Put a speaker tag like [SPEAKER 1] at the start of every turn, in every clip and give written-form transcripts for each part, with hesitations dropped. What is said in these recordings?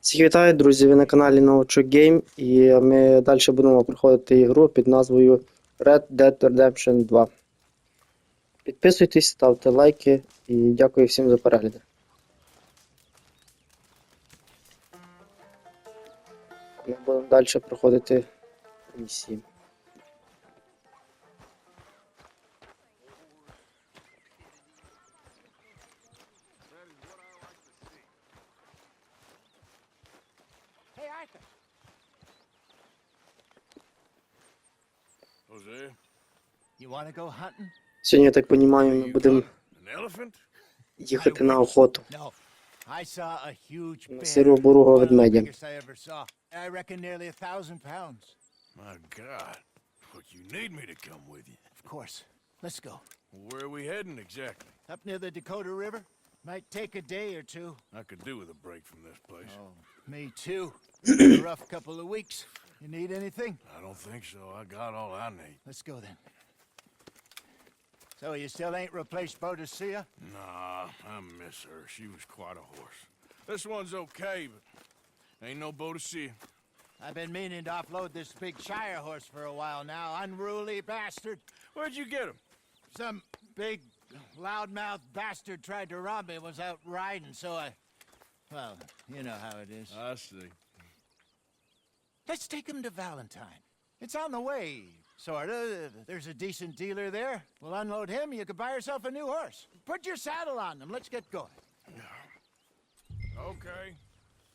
[SPEAKER 1] Всіх вітаю, друзі, ви на каналі Новачок Гейм, і ми далі будемо проходити ігру під назвою Red Dead Redemption 2. Підписуйтесь, ставте лайки і дякую всім за перегляди. Ми будемо далі проходити місії.
[SPEAKER 2] Hey, Arthur.
[SPEAKER 3] Jose,
[SPEAKER 2] You want to go hunting?
[SPEAKER 1] Сьогодні, я так розумію, ми будемо
[SPEAKER 3] an elephant?
[SPEAKER 1] їхати на охоту.
[SPEAKER 2] No. I saw a huge
[SPEAKER 1] На
[SPEAKER 2] bear.
[SPEAKER 1] сіро-бурого
[SPEAKER 2] One of the
[SPEAKER 1] ведмедя.
[SPEAKER 2] biggest I ever saw. I reckon nearly 1,000 pounds.
[SPEAKER 3] My God. Look, you need me to come with you.
[SPEAKER 2] Of course. Let's go.
[SPEAKER 3] Where are we heading exactly?
[SPEAKER 2] Up near the Dakota River. Might take a day or two.
[SPEAKER 3] I could do with a break from this place.
[SPEAKER 2] Oh, me too. Been a rough couple of weeks. You need anything?
[SPEAKER 3] I don't think so. I got all I need.
[SPEAKER 2] Let's go then. So you still ain't replaced Boadicea?
[SPEAKER 3] Nah, I miss her. She was quite a horse. This one's okay, but ain't no Boadicea.
[SPEAKER 2] I've been meaning to offload this big Shire horse for a while now. Unruly bastard.
[SPEAKER 3] Where'd you get him?
[SPEAKER 2] Some big, loudmouth bastard tried to rob me, was out riding, so I... Well, you know how it is.
[SPEAKER 3] I see.
[SPEAKER 2] Let's take him to Valentine. It's on the way, sorta. There's a decent dealer there. We'll unload him, you could buy yourself a new horse. Put your saddle on him, let's get going.
[SPEAKER 3] Okay.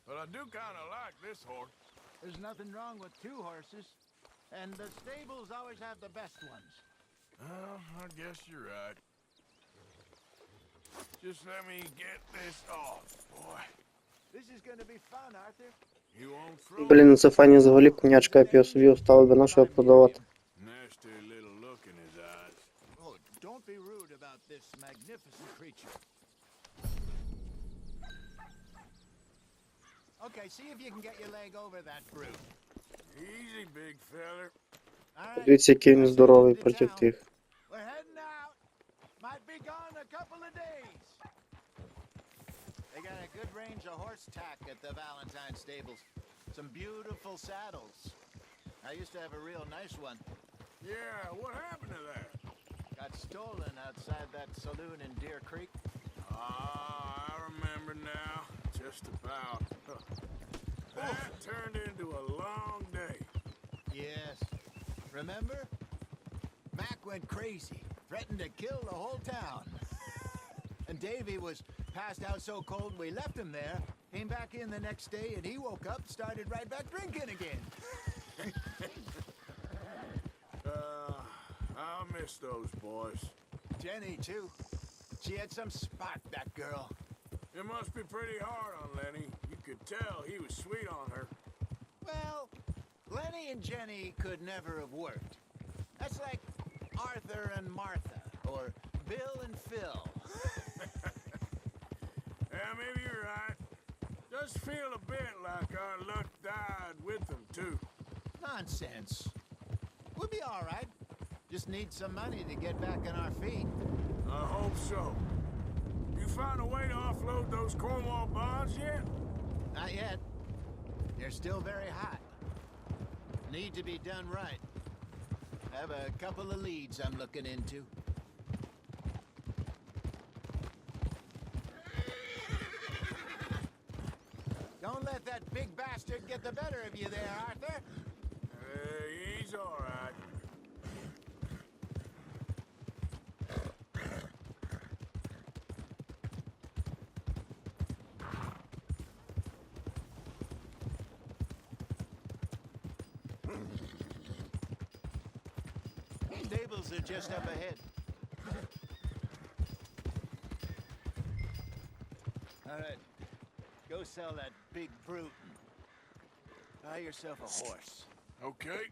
[SPEAKER 3] But I do kind of like this horse.
[SPEAKER 2] There's nothing wrong with two horses, and the stables always have the best ones.
[SPEAKER 3] Well, I guess you're right. Just let me get this off, boy.
[SPEAKER 2] This is gonna be fun, Arthur.
[SPEAKER 3] You won't throw
[SPEAKER 1] Блін, це файні взагалі конячка, я б його собі оставив би, на що продавати.
[SPEAKER 3] nasty little look in his eyes.
[SPEAKER 2] Oh, don't be rude about this magnificent creature. Okay, see if you can get your leg over that brute.
[SPEAKER 3] Easy, big feller.
[SPEAKER 2] All right.
[SPEAKER 1] Дивіться, який він здоровий проти тих.
[SPEAKER 2] We're heading out. Might be gone a couple of days. They got a good range of horse tack at the Valentine stables. Some beautiful saddles. I used to have a real nice one.
[SPEAKER 3] Yeah, what happened to that?
[SPEAKER 2] Got stolen outside that saloon in Deer Creek.
[SPEAKER 3] Ah, I remember now. Just about. That turned into a long day.
[SPEAKER 2] Yes. Remember? Mac went crazy. Threatened to kill the whole town. And Davy was passed out so cold we left him there. Came back in the next day and he woke up, started right back drinking again.
[SPEAKER 3] I'll miss those boys.
[SPEAKER 2] Jenny, too. She had some spark, that girl.
[SPEAKER 3] It must be pretty hard on Lenny. You could tell he was sweet on her.
[SPEAKER 2] Well, Lenny and Jenny could never have worked. That's like Arthur and Martha, or Bill and Phil.
[SPEAKER 3] Yeah, maybe you're right. Does feel a bit like our luck died with them, too.
[SPEAKER 2] Nonsense. We'll be all right. Just need some money to get back on our feet.
[SPEAKER 3] I hope so. You found a way to offload those Cornwall bonds yet?
[SPEAKER 2] Not yet. They're still very hot. Need to be done right. Have a couple of leads I'm looking into. Don't let that big bastard get the better of you there, Arthur.
[SPEAKER 3] He's all right.
[SPEAKER 2] Stables are just up ahead. All right, go sell that big brute and buy yourself a horse.
[SPEAKER 3] Okay.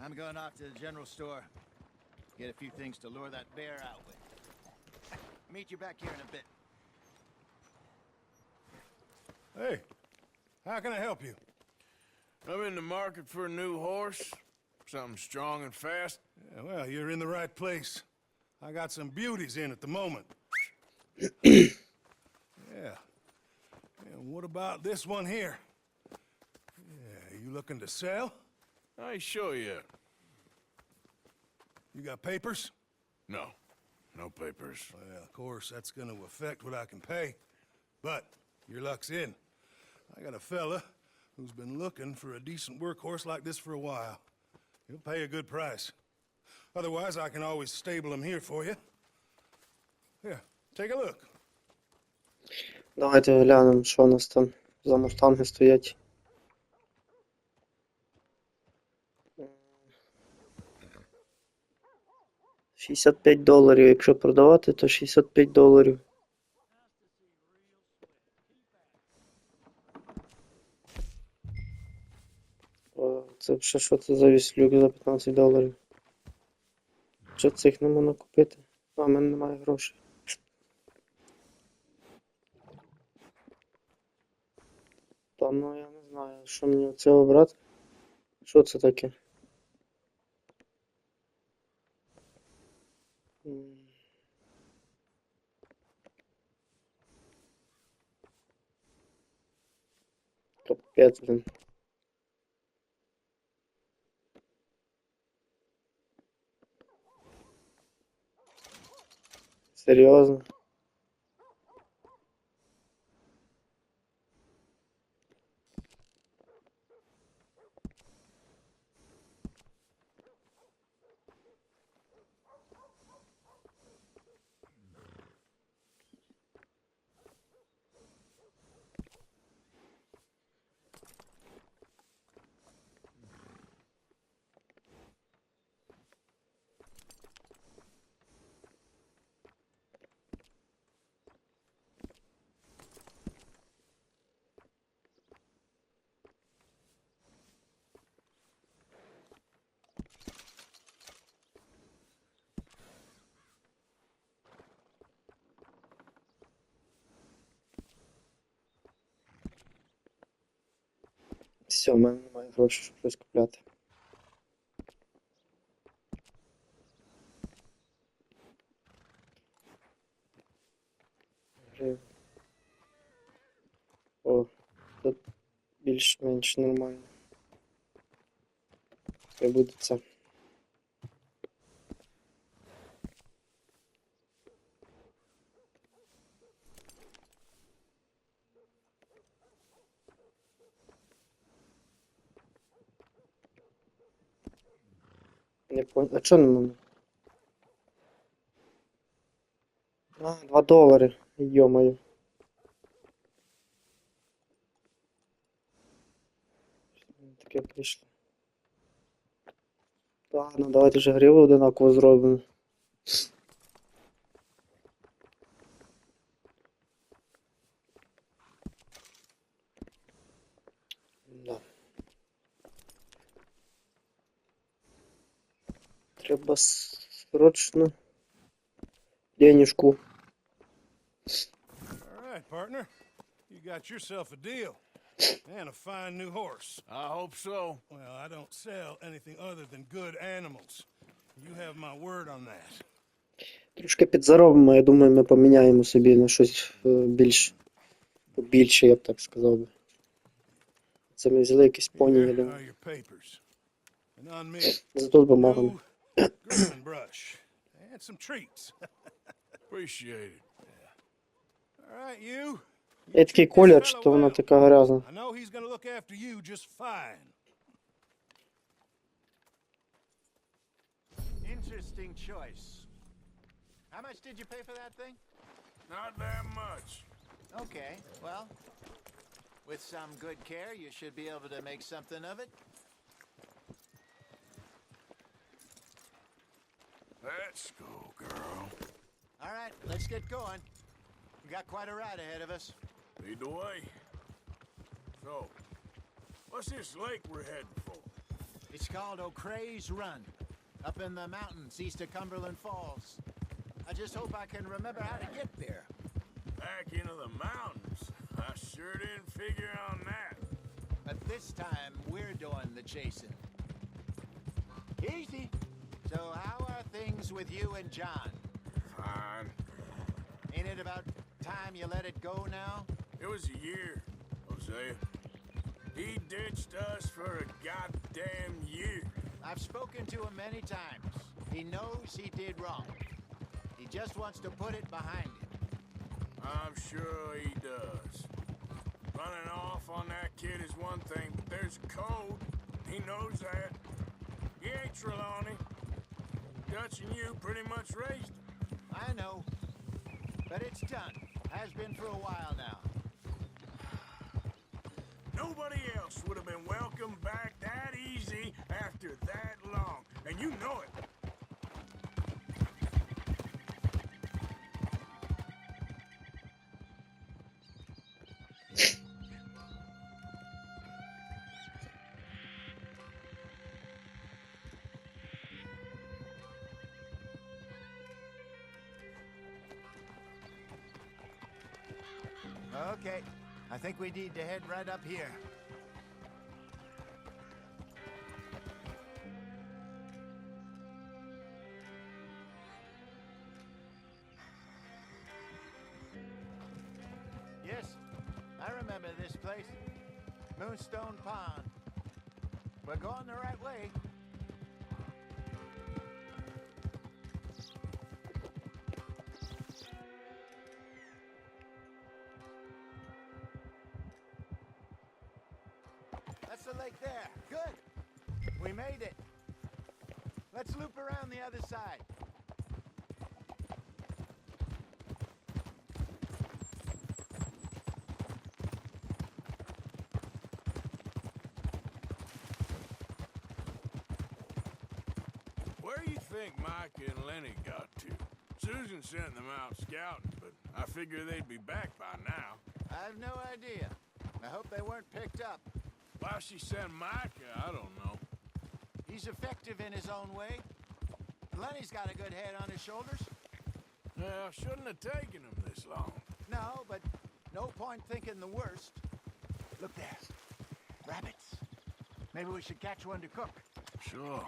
[SPEAKER 2] I'm going off to the general store. Get a few things to lure that bear out with. Meet you back here in a bit.
[SPEAKER 4] Hey, how can I help you?
[SPEAKER 3] I'm in the market for a new horse. Something strong and fast.
[SPEAKER 4] Yeah, well, you're in the right place. I got some beauties in at the moment. Yeah. And what about this one here? looking to sell?
[SPEAKER 3] I show you.
[SPEAKER 4] You got papers?
[SPEAKER 3] No. No papers.
[SPEAKER 4] Well, of course, that's gonna affect what I can pay. But your luck's in. I got a fella who's been looking for a decent workhorse like this for a while. He'll pay a good price. Otherwise, I can always stable him here for you. Here, take a look.
[SPEAKER 1] Давайте глянемо, що у нас там за мустанги стоять. $65. Якщо продавати, то $65. О, це ще що це за віслюк за $15? Чи цих не можна купити? А, в мене немає грошей. Та ну я не знаю, що мені оце обрати. Що це таке? Капець, блін. Серйозно? Все, в мене немає грошей, щоб щось купляти. О, тут більш-менш нормально. Це буде це. Не понял. А чого не можна? А, $2. Йо-моє. Таке прийшло. Ладно, давайте вже гриву одинаково зробимо. Да. Треба срочно денежку.
[SPEAKER 4] All right, partner. You got yourself a deal. And a fine new horse.
[SPEAKER 3] I hope so.
[SPEAKER 4] Well, I don't sell anything other than good animals. You have my word on that.
[SPEAKER 1] Трошки підзаробимо, я думаю, ми поміняємо собі на щось більше, я б так сказав би. Це ми взяли якісь поні, я
[SPEAKER 4] Here
[SPEAKER 1] думаю.
[SPEAKER 4] are your papers. And on me,
[SPEAKER 1] Зато з бумагами.
[SPEAKER 4] new grooming brush. And some treats.
[SPEAKER 3] Appreciate it.
[SPEAKER 4] All right, you.
[SPEAKER 1] Є такий колір, що вона така грязна.
[SPEAKER 4] I know he's gonna look after you just fine.
[SPEAKER 2] Interesting choice. How much did you pay for that thing?
[SPEAKER 3] Not that much.
[SPEAKER 2] Okay, well, with some good care, you should be able to make something of it.
[SPEAKER 3] Let's go, girl.
[SPEAKER 2] All right, let's get going. We got quite a ride ahead of us.
[SPEAKER 3] Lead the way. So, what's this lake we're heading for?
[SPEAKER 2] It's called O'Crea's Run, up in the mountains east of Cumberland Falls. I just hope I can remember how to get there.
[SPEAKER 3] Back into the mountains. I sure didn't figure on that.
[SPEAKER 2] But this time, we're doing the chasing. Easy. So how are things with you and John?
[SPEAKER 3] Fine.
[SPEAKER 2] Ain't it about time you let it go now?
[SPEAKER 3] It was a year, Hosea. He ditched us for a goddamn year.
[SPEAKER 2] I've spoken to him many times. He knows he did wrong. He just wants to put it behind him.
[SPEAKER 3] I'm sure he does. Running off on that kid is one thing, but there's a code. He knows that. He ain't Trelawney. Dutch and you pretty much raised him.
[SPEAKER 2] I know. But it's done. Has been for a while now.
[SPEAKER 3] Nobody else would have been welcomed back that easy after that long. And you know it.
[SPEAKER 2] Okay. I think we need to head right up here. Yes, I remember this place. Moonstone Pond. We're going the right way. That's the lake there. Good. We made it. Let's loop around the other side.
[SPEAKER 3] Where do you think Micah and Lenny got to? Susan sent them out scouting, but I figure they'd be back by now.
[SPEAKER 2] I have no idea. I hope they weren't picked up.
[SPEAKER 3] Why she sent Micah, I don't know.
[SPEAKER 2] He's effective in his own way. Lenny's got a good head on his shoulders.
[SPEAKER 3] Well, shouldn't have taken him this long.
[SPEAKER 2] No, but no point thinking the worst. Look there. Rabbits. Maybe we should catch one to cook.
[SPEAKER 3] Sure.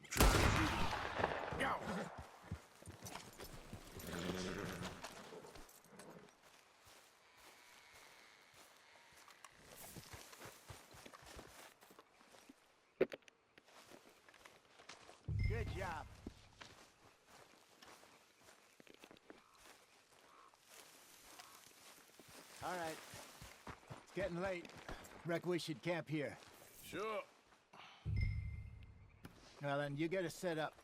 [SPEAKER 3] Try to shoot him. Go!
[SPEAKER 2] Good job. All right. It's getting late. Reckon we should camp here.
[SPEAKER 3] Sure.
[SPEAKER 2] Well, then, you get us set up.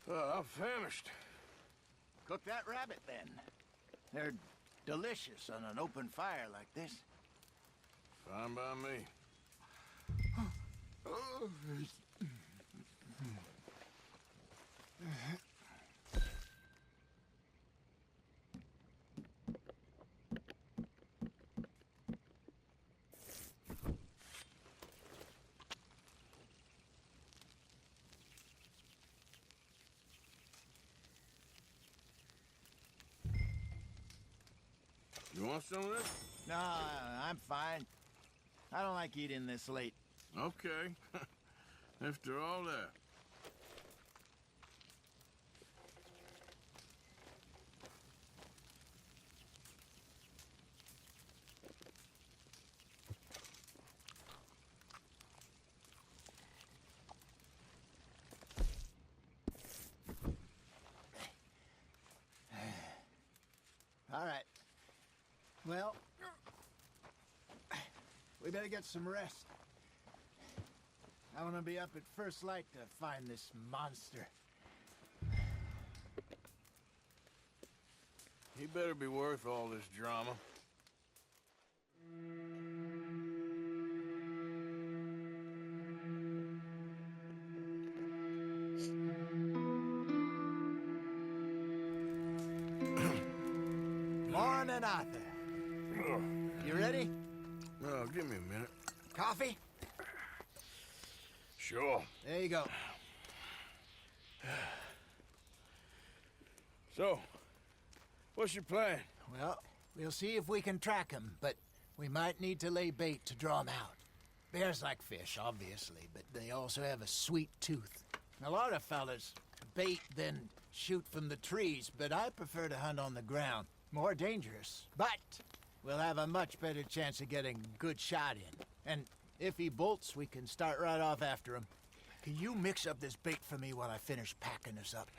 [SPEAKER 3] I'm famished.
[SPEAKER 2] Cook that rabbit, then. They're delicious on an open fire like this.
[SPEAKER 3] Fine by me. You want some of this?
[SPEAKER 2] No, I'm fine. I don't like eating this late.
[SPEAKER 3] Okay. After all that.
[SPEAKER 2] All right. Well, we better get some rest. I want to be up at first light to find this monster.
[SPEAKER 3] He better be worth all this drama.
[SPEAKER 2] Morning, Arthur. You ready?
[SPEAKER 3] Oh, give me a minute.
[SPEAKER 2] Coffee?
[SPEAKER 3] Sure.
[SPEAKER 2] There you go.
[SPEAKER 3] So, what's your plan?
[SPEAKER 2] Well, we'll see if we can track him, but we might need to lay bait to draw him out. Bears like fish, obviously, but they also have a sweet tooth. A lot of fellas bait then shoot from the trees, but I prefer to hunt on the ground. More dangerous, but we'll have a much better chance of getting a good shot in. And if he bolts, we can start right off after him. Can you mix up this bait for me while I finish packing this up?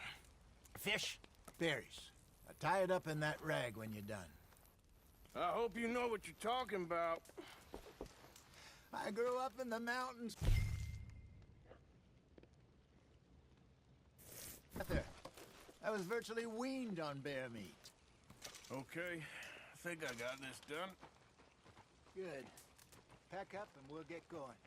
[SPEAKER 2] Fish, berries. Tie it up in that rag when you're done.
[SPEAKER 3] I hope you know what you're talking about.
[SPEAKER 2] I grew up in the mountains. Arthur, I was virtually weaned on bear meat.
[SPEAKER 3] Okay, I think I got this done.
[SPEAKER 2] Good. Pack up and we'll get going.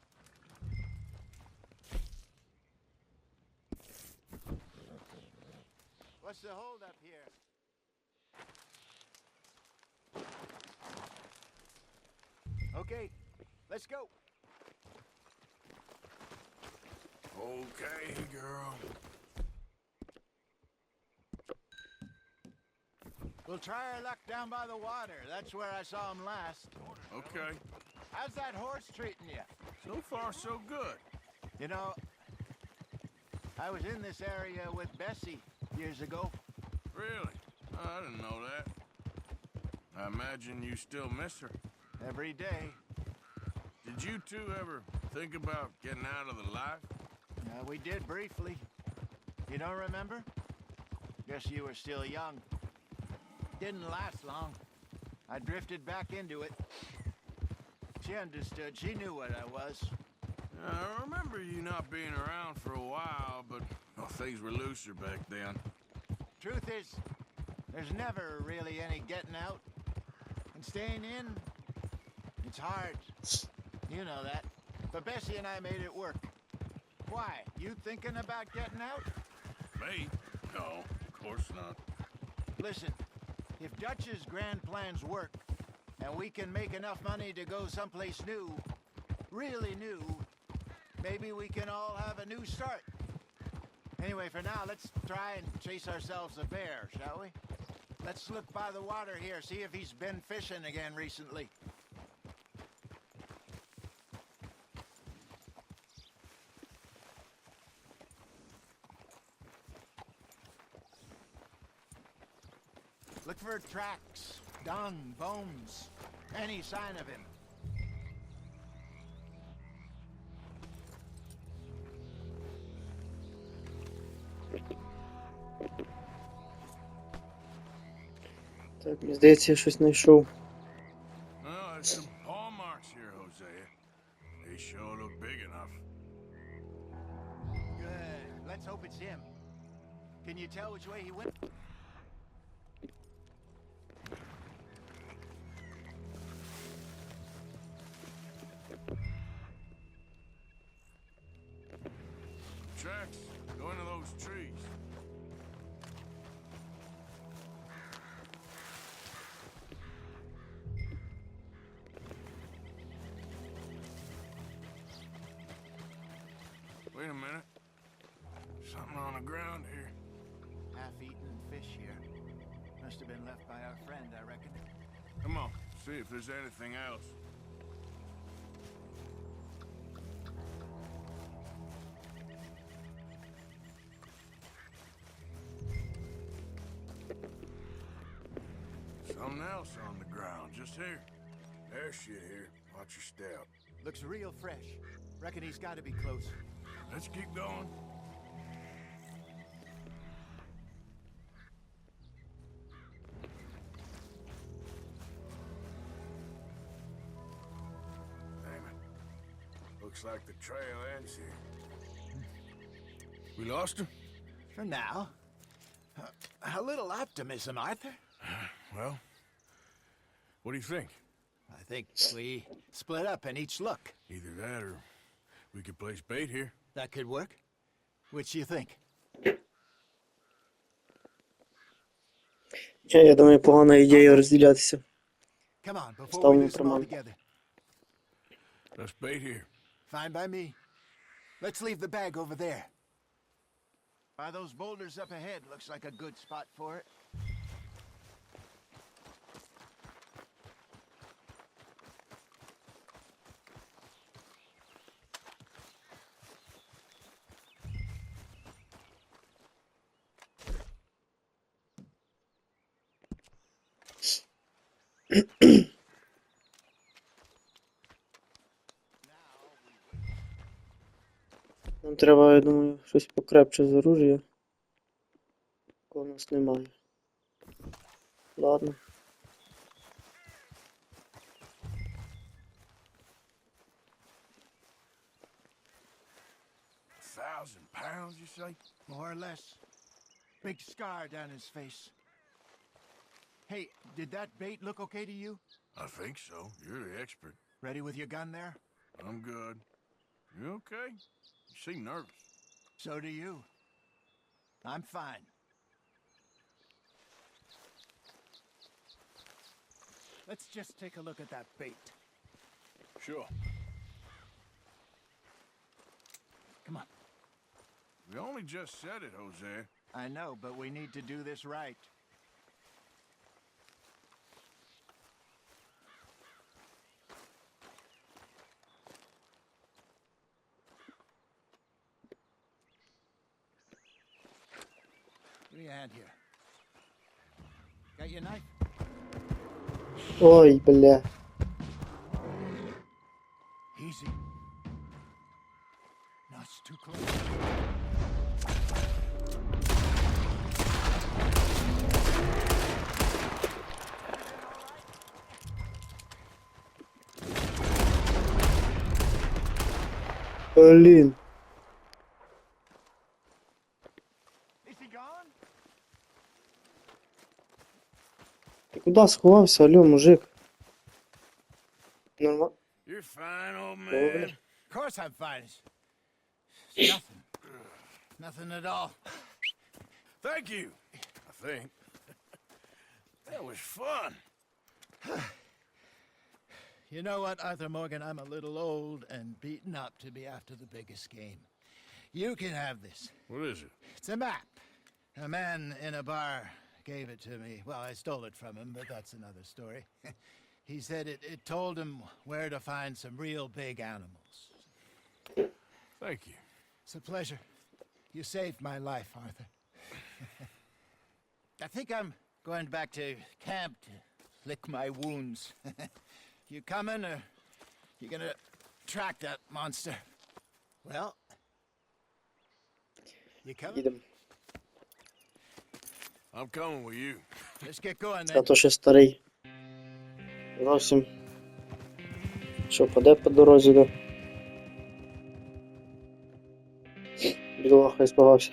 [SPEAKER 2] What's the holdup here? Okay, let's go.
[SPEAKER 3] Okay, girl.
[SPEAKER 2] We'll try our luck down by the water. That's where I saw him last.
[SPEAKER 3] Okay.
[SPEAKER 2] How's that horse treating you?
[SPEAKER 3] So far, so good.
[SPEAKER 2] You know, I was in this area with Bessie years ago.
[SPEAKER 3] Really? Oh, I didn't know that. I imagine you still miss her.
[SPEAKER 2] Every day.
[SPEAKER 3] Did you two ever think about getting out of the life?
[SPEAKER 2] We did briefly. You don't remember? Guess you were still young. Didn't last long. I drifted back into it. She understood. She knew what I was.
[SPEAKER 3] I remember you not being around for a while, but well, things were looser back then.
[SPEAKER 2] Truth is, there's never really any getting out. And staying in, it's hard. You know that. But Bessie and I made it work. Why? You thinking about getting out?
[SPEAKER 3] Me? No, of course not.
[SPEAKER 2] Listen, if Dutch's grand plans work, and we can make enough money to go someplace new, really new, maybe we can all have a new start. Anyway, for now, let's try and chase ourselves a bear, shall we? Let's look by the water here, see if he's been fishing again recently. Look for tracks, dung, bones, any sign of him.
[SPEAKER 1] Так, мені здається, я щось знайшов.
[SPEAKER 3] Well, there's some paw marks here, Hosea. They sure look big enough.
[SPEAKER 2] Good. Let's hope it's him. Can you tell which way he went?
[SPEAKER 3] Tracks go into those trees. Wait a minute. Something on the ground here.
[SPEAKER 2] Half-eaten fish here. Must have been left by our friend, I reckon.
[SPEAKER 3] Come on, see if there's anything else. Something else on the ground, just here. There's shit here. Watch your step.
[SPEAKER 2] Looks real fresh. Reckon he's got to be close.
[SPEAKER 3] Let's keep going. Damn it. Looks like the trail ends here. We lost him?
[SPEAKER 2] For now. A little optimism, Arthur.
[SPEAKER 3] Well, what do you think?
[SPEAKER 2] I think we split up and each look.
[SPEAKER 3] Either that or we could place bait here.
[SPEAKER 2] That could work. Which you think?
[SPEAKER 1] Я думаю, погана ідея розділятися.
[SPEAKER 2] Come on, before we
[SPEAKER 1] Ставимо
[SPEAKER 2] lose them all
[SPEAKER 1] приманку.
[SPEAKER 2] together.
[SPEAKER 3] Let's bait here.
[SPEAKER 2] Fine by me. Let's leave the bag over there. By those boulders up ahead, looks like a good spot for it.
[SPEAKER 1] Нам треба, я думаю, щось покрепче з оружия. Такого у нас немає. Ладно.
[SPEAKER 3] £1,000, you say?
[SPEAKER 2] More or less. Big scar down his face. Hey, did that bait look okay to you?
[SPEAKER 3] I think so. You're the expert.
[SPEAKER 2] Ready with your gun there?
[SPEAKER 3] I'm good. You okay? You seem nervous.
[SPEAKER 2] So do you. I'm fine. Let's just take a look at that bait.
[SPEAKER 3] Sure.
[SPEAKER 2] Come on.
[SPEAKER 3] We only just said it, Jose.
[SPEAKER 2] I know, but we need to do this right. Give me a hand here. Got your knife?
[SPEAKER 1] Ой, бля.
[SPEAKER 2] Easy. No, it's too close.
[SPEAKER 1] Блін.
[SPEAKER 2] Is he gone?
[SPEAKER 1] Ти куди сховався, алло, мужик? Нормально?
[SPEAKER 3] You're fine, old
[SPEAKER 1] Добре.
[SPEAKER 3] man.
[SPEAKER 2] Of course I'm fine. It's nothing. Nothing at all.
[SPEAKER 3] Thank you, I think. That was fun.
[SPEAKER 2] You know what, Arthur Morgan? I'm a little old and beaten up to be after the biggest game. You can have this.
[SPEAKER 3] What is it?
[SPEAKER 2] It's a map. A man in a bar gave it to me. Well, I stole it from him, but that's another story. He said it told him where to find some real big animals.
[SPEAKER 3] Thank you.
[SPEAKER 2] It's a pleasure. You saved my life, Arthur. I think I'm going back to camp to lick my wounds. You coming, or you gonna track that monster? Well, you coming?
[SPEAKER 1] Їдемо.
[SPEAKER 3] I'm coming with you.
[SPEAKER 2] Let's get going
[SPEAKER 1] Та
[SPEAKER 2] then.
[SPEAKER 1] то ще старий. Зовсім. Що, паде по дорозі, да? Бідолаха іспугався.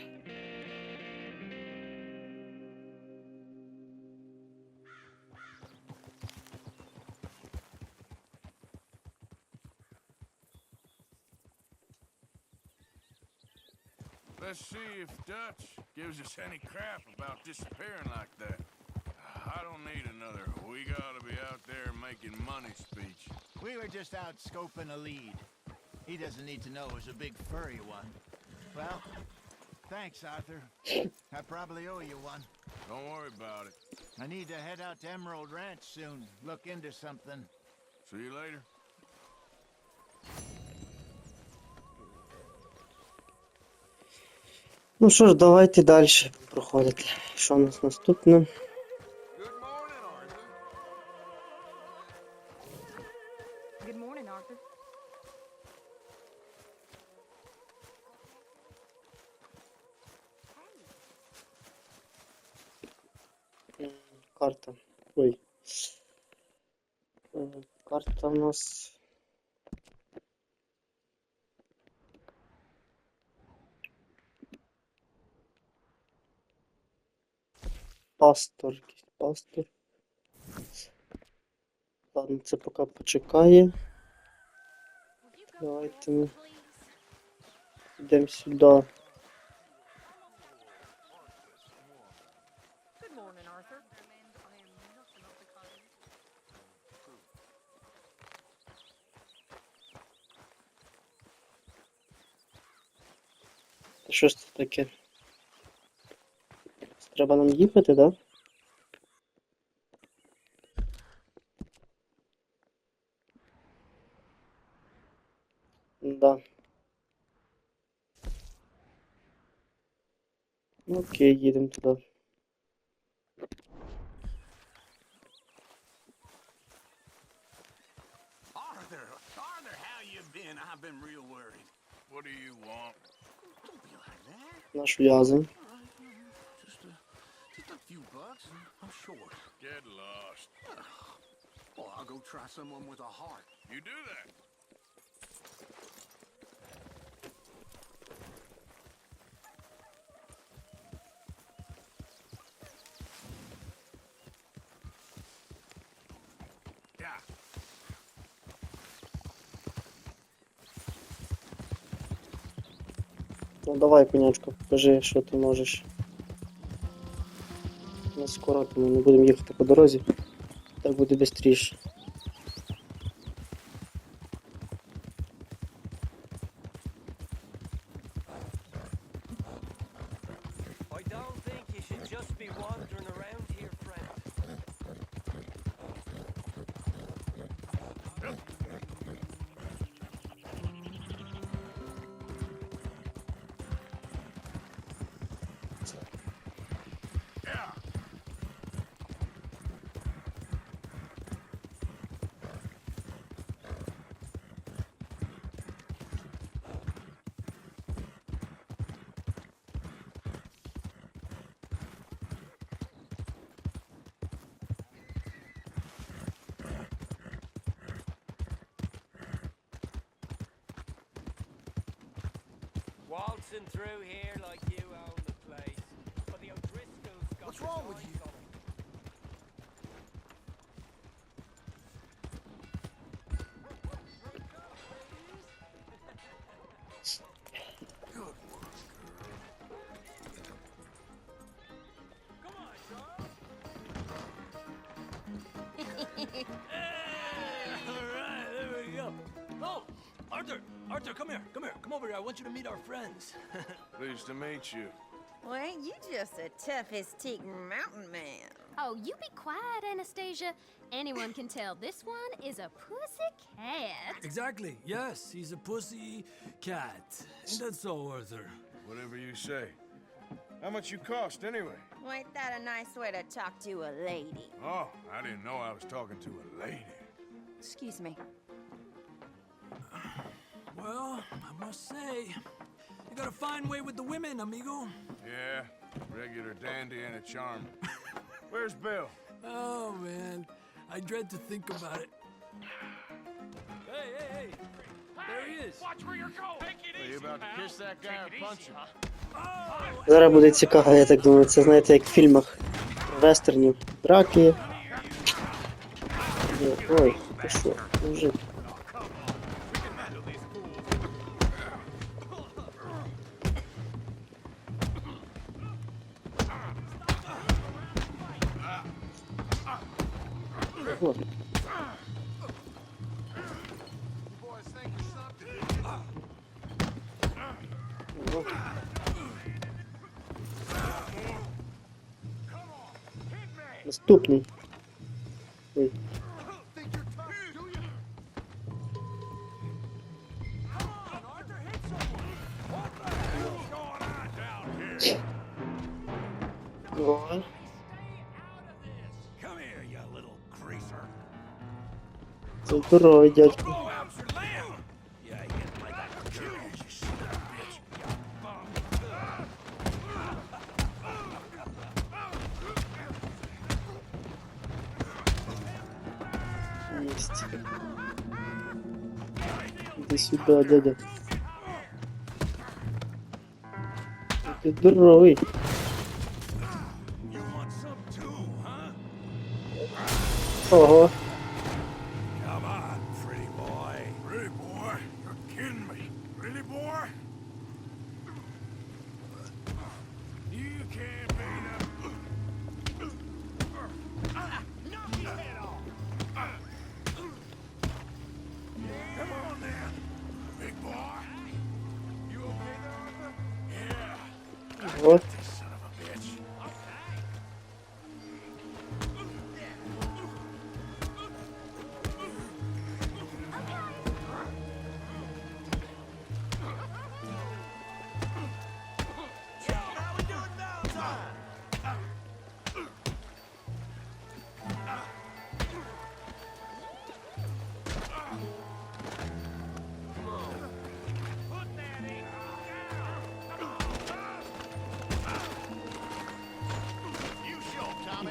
[SPEAKER 3] Let's see if Dutch gives us any crap about disappearing like that. I don't need another "we gotta be out there making money" speech.
[SPEAKER 2] We were just out scoping a lead. He doesn't need to know it was a big furry one. Well, thanks, Arthur. I probably owe you one.
[SPEAKER 3] Don't worry about it.
[SPEAKER 2] I need to head out to Emerald Ranch soon. Look into something.
[SPEAKER 3] See you later.
[SPEAKER 1] Ну що ж, давайте далі проходити. Що у нас наступне?
[SPEAKER 3] Good morning, Arthur.
[SPEAKER 5] Good morning, Arthur.
[SPEAKER 1] Карта. Ой. Карта у нас. Пастор. Якийсь пастор. Ладно, це поки почекає. Давайте ми йдемо сюди.
[SPEAKER 5] Good morning, Arthur.
[SPEAKER 1] Що ж це таке? Треба нам їхати, да? Да. Ну, окей, їдемо туди.
[SPEAKER 3] been real worried. What do you want?
[SPEAKER 2] Don't be like that.
[SPEAKER 1] Наш в'язень.
[SPEAKER 2] Just a few bucks. I'm short.
[SPEAKER 3] Get lost.
[SPEAKER 2] Oh, I'll go try someone with a heart.
[SPEAKER 3] You do that. Yeah.
[SPEAKER 1] Ну давай, конячко, покажи, що ти можеш. Ми скоро тому не будемо їхати по дорозі. Так буде швидше.
[SPEAKER 6] I don't think you should just be wandering around here, friend.
[SPEAKER 3] Yeah.
[SPEAKER 6] Waltzing through here like you own the place. But the O'Driscolls got
[SPEAKER 2] What's
[SPEAKER 6] their
[SPEAKER 2] wrong with
[SPEAKER 6] eyes
[SPEAKER 2] you?
[SPEAKER 6] on it.
[SPEAKER 7] Alright, there we go. Oh, Arthur! Arthur, come here. Come here. Come over here. I want you to meet our friends.
[SPEAKER 3] Pleased to meet you.
[SPEAKER 8] Well, ain't you just the toughest teak mountain man?
[SPEAKER 9] Oh, you be quiet, Anastasia. Anyone can tell this one is a pussy cat.
[SPEAKER 7] Exactly. Yes, he's a pussy cat. Ain't that so, Arthur?
[SPEAKER 3] Whatever you say. How much you cost anyway?
[SPEAKER 8] Well, ain't that a nice way to talk to a lady?
[SPEAKER 3] Oh, I didn't know I was talking to a lady.
[SPEAKER 8] Excuse me.
[SPEAKER 7] Well, I must say, you got a fine way with the women, amigo.
[SPEAKER 3] Yeah, regular dandy and a charm. Where's Bill?
[SPEAKER 7] Oh, man. I dread to think about it. Hey, hey, hey. There he is.
[SPEAKER 3] Are you about to kiss that guy or punch him?
[SPEAKER 1] Зараз буде цікаво, я так думаю, це знаєте, як в фільмах вестернів. Драки. Ой, ти що, мужик. О. О. Наступний. Ой.
[SPEAKER 2] Think you're tough, do you?
[SPEAKER 1] О.
[SPEAKER 3] Come here, you little greaser.
[SPEAKER 1] Це здоровий дядько.
[SPEAKER 3] Blow out your lamb! Yeah, you get like a kill, you son of a bitch. You bum.
[SPEAKER 1] Єсть. Іди сюди, дядя. Ти здоровий.
[SPEAKER 3] You want some too, huh?
[SPEAKER 1] Ого.
[SPEAKER 3] Come on, pretty boy. Pretty boy? You're kidding me. Really, boy? You can't beat him. Knock his head off. Come on, then. Big boy. You okay there, Arthur? Yeah.
[SPEAKER 1] От.
[SPEAKER 3] This son of a bitch.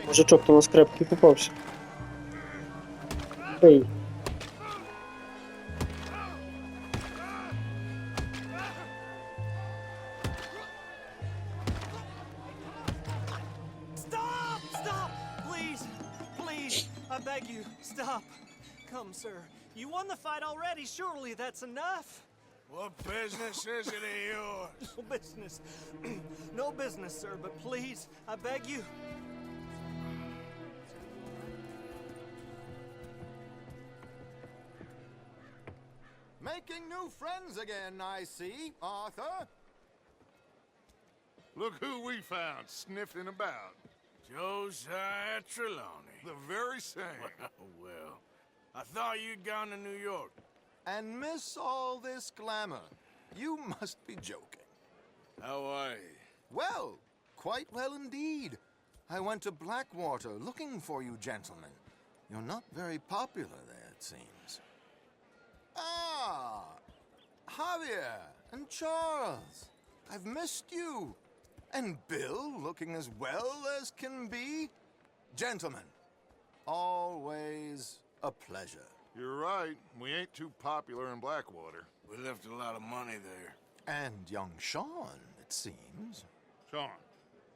[SPEAKER 1] Мужичок то на скрепки попався. Бей.
[SPEAKER 10] Stop! Stop! Please! Please! I beg you, stop! Come, sir. You won the fight already. Surely that's enough.
[SPEAKER 3] What business is it of yours?
[SPEAKER 10] No business. No business, sir, but please, I beg you.
[SPEAKER 2] Making new friends again, I see, Arthur.
[SPEAKER 4] Look who we found sniffing about.
[SPEAKER 3] Josiah Trelawney.
[SPEAKER 4] The very same.
[SPEAKER 3] Well, I thought you'd gone to New York.
[SPEAKER 2] And miss all this glamour. You must be joking.
[SPEAKER 3] How are you?
[SPEAKER 2] Well, quite well indeed. I went to Blackwater looking for you gentlemen. You're not very popular there, it seems. Ah, Javier and Charles. I've missed you. And Bill looking as well as can be. Gentlemen, always a pleasure.
[SPEAKER 4] You're right. We ain't too popular in Blackwater.
[SPEAKER 3] We left a lot of money there.
[SPEAKER 2] And young Sean, it seems.
[SPEAKER 4] Sean,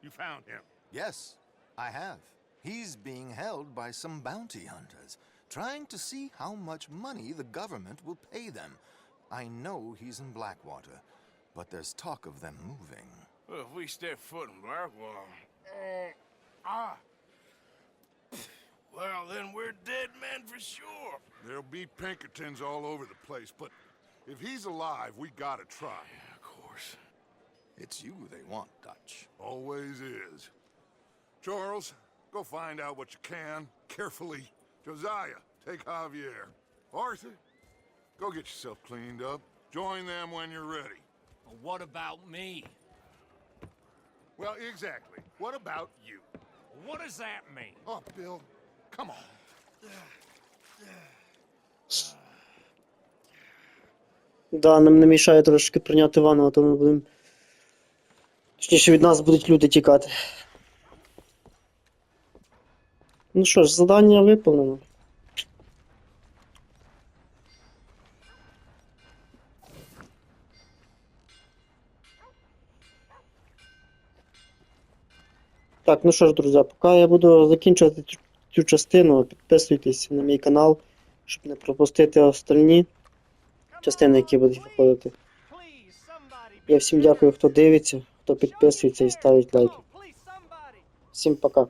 [SPEAKER 4] you found him.
[SPEAKER 2] Yes, I have. He's being held by some bounty hunters, trying to see how much money the government will pay them. I know he's in Blackwater, but there's talk of them moving.
[SPEAKER 3] Well, if we step foot in Blackwater... Well, then we're dead men for sure.
[SPEAKER 4] There'll be Pinkertons all over the place, but if he's alive, we gotta try.
[SPEAKER 3] Yeah, of course.
[SPEAKER 2] It's you they want, Dutch.
[SPEAKER 4] Always is. Charles, go find out what you can, carefully. Josiah, take Javier. Arthur, go get yourself cleaned up. Join them when you're ready.
[SPEAKER 7] But what about me?
[SPEAKER 4] Well, exactly. What about you?
[SPEAKER 7] What does that mean?
[SPEAKER 4] Oh, Bill, come on.
[SPEAKER 1] Да, нам не мішає трошки прийняти ванну, а то ми будемо... Точніше, від нас будуть люди тікати. Ну що ж, завдання виповнено. Так, ну що ж, друзі, поки я буду закінчувати цю частину, підписуйтесь на мій канал, щоб не пропустити остальні частини, які будуть виходити. Я всім дякую, хто дивиться, хто підписується і ставить лайки. Всім пока.